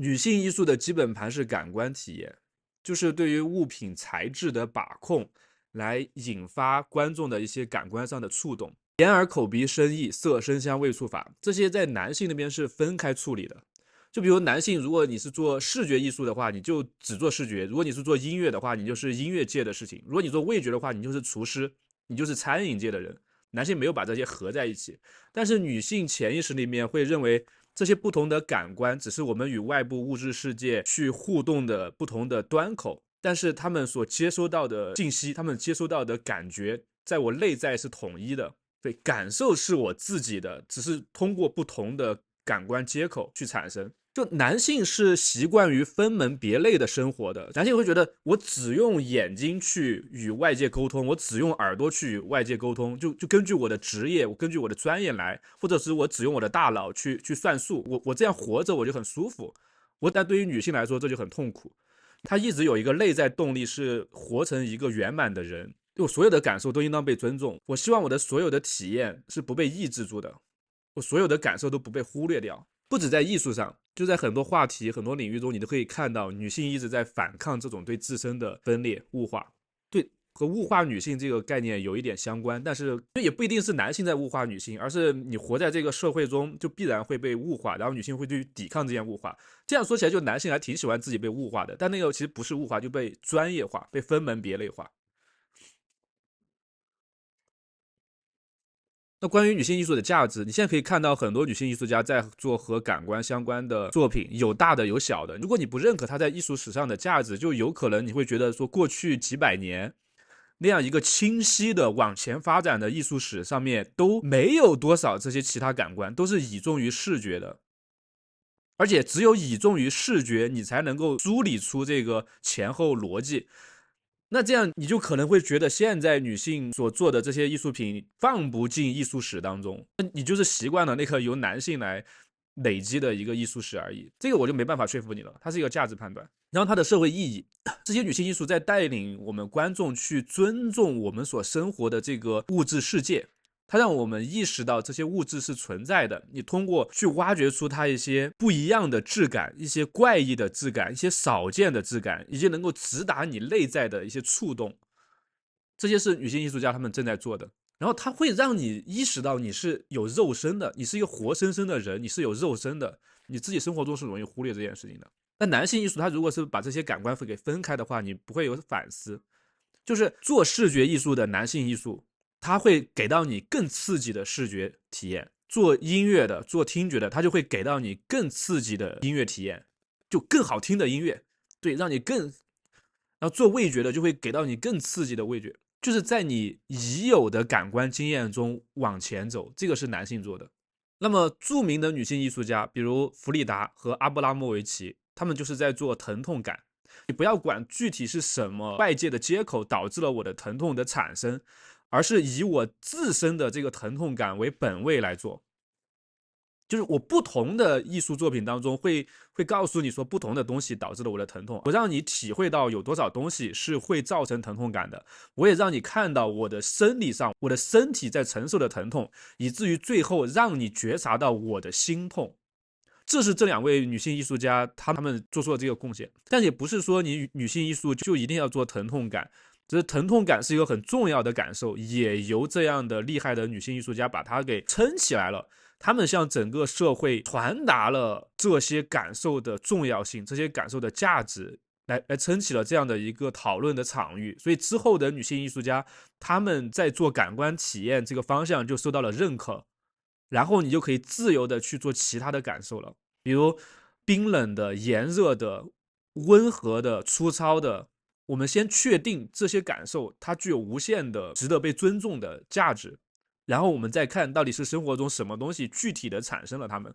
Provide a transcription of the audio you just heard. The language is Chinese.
女性艺术的基本盘是感官体验，就是对于物品材质的把控，来引发观众的一些感官上的触动。眼耳口鼻声意色声香味触法，这些在男性那边是分开处理的。就比如男性，如果你是做视觉艺术的话，你就只做视觉；如果你是做音乐的话，你就是音乐界的事情；如果你做味觉的话，你就是厨师，你就是餐饮界的人。男性没有把这些合在一起，但是女性潜意识里面会认为这些不同的感官只是我们与外部物质世界去互动的不同的端口，但是他们所接收到的信息，他们接收到的感觉，在我内在是统一的。对，感受是我自己的，只是通过不同的感官接口去产生。就男性是习惯于分门别类的生活的，男性会觉得我只用眼睛去与外界沟通，我只用耳朵去与外界沟通，就根据我的职业，我根据我的专业来，或者是我只用我的大脑去算数，我这样活着我就很舒服。但对于女性来说这就很痛苦，她一直有一个内在动力是活成一个圆满的人，我所有的感受都应当被尊重，我希望我的所有的体验是不被抑制住的，我所有的感受都不被忽略掉。不止在艺术上，就在很多话题很多领域中，你都可以看到女性一直在反抗这种对自身的分裂物化。对，和物化女性这个概念有一点相关，但是也不一定是男性在物化女性，而是你活在这个社会中就必然会被物化，然后女性会去抵抗这件物化。这样说起来，就男性还挺喜欢自己被物化的，但那个其实不是物化，就被专业化，被分门别类化。那关于女性艺术的价值，你现在可以看到很多女性艺术家在做和感官相关的作品，有大的有小的。如果你不认可她在艺术史上的价值，就有可能你会觉得说过去几百年那样一个清晰的往前发展的艺术史上面都没有多少这些其他感官，都是倚重于视觉的。而且只有倚重于视觉，你才能够梳理出这个前后逻辑。那这样你就可能会觉得现在女性所做的这些艺术品放不进艺术史当中，你就是习惯了那个由男性来累积的一个艺术史而已。这个我就没办法说服你了，它是一个价值判断。然后它的社会意义，这些女性艺术在带领我们观众去尊重我们所生活的这个物质世界，它让我们意识到这些物质是存在的，你通过去挖掘出它一些不一样的质感，一些怪异的质感，一些少见的质感，以及能够直达你内在的一些触动，这些是女性艺术家他们正在做的。然后它会让你意识到你是有肉身的，你是一个活生生的人，你是有肉身的，你自己生活中是容易忽略这件事情的。但男性艺术，它如果是把这些感官给分开的话，你不会有反思。就是做视觉艺术的男性艺术，它会给到你更刺激的视觉体验；做音乐的、做听觉的，它就会给到你更刺激的音乐体验，就更好听的音乐，对，让你更。然后做味觉的就会给到你更刺激的味觉，就是在你已有的感官经验中往前走，这个是男性做的。那么著名的女性艺术家，比如弗里达和阿布拉莫维奇，他们就是在做疼痛感。你不要管具体是什么外界的接口导致了我的疼痛的产生，而是以我自身的这个疼痛感为本位来做。就是我不同的艺术作品当中会告诉你说不同的东西导致了我的疼痛，我让你体会到有多少东西是会造成疼痛感的，我也让你看到我的生理上我的身体在承受的疼痛，以至于最后让你觉察到我的心痛。这是这两位女性艺术家她们做出了这个贡献。但也不是说你女性艺术就一定要做疼痛感，只是疼痛感是一个很重要的感受，也由这样的厉害的女性艺术家把它给撑起来了。他们向整个社会传达了这些感受的重要性，这些感受的价值，来撑起了这样的一个讨论的场域。所以之后的女性艺术家，他们在做感官体验这个方向就受到了认可，然后你就可以自由的去做其他的感受了，比如冰冷的、炎热的、温和的、粗糙的。我们先确定这些感受它具有无限的值得被尊重的价值，然后我们再看到底是生活中什么东西具体的产生了它们。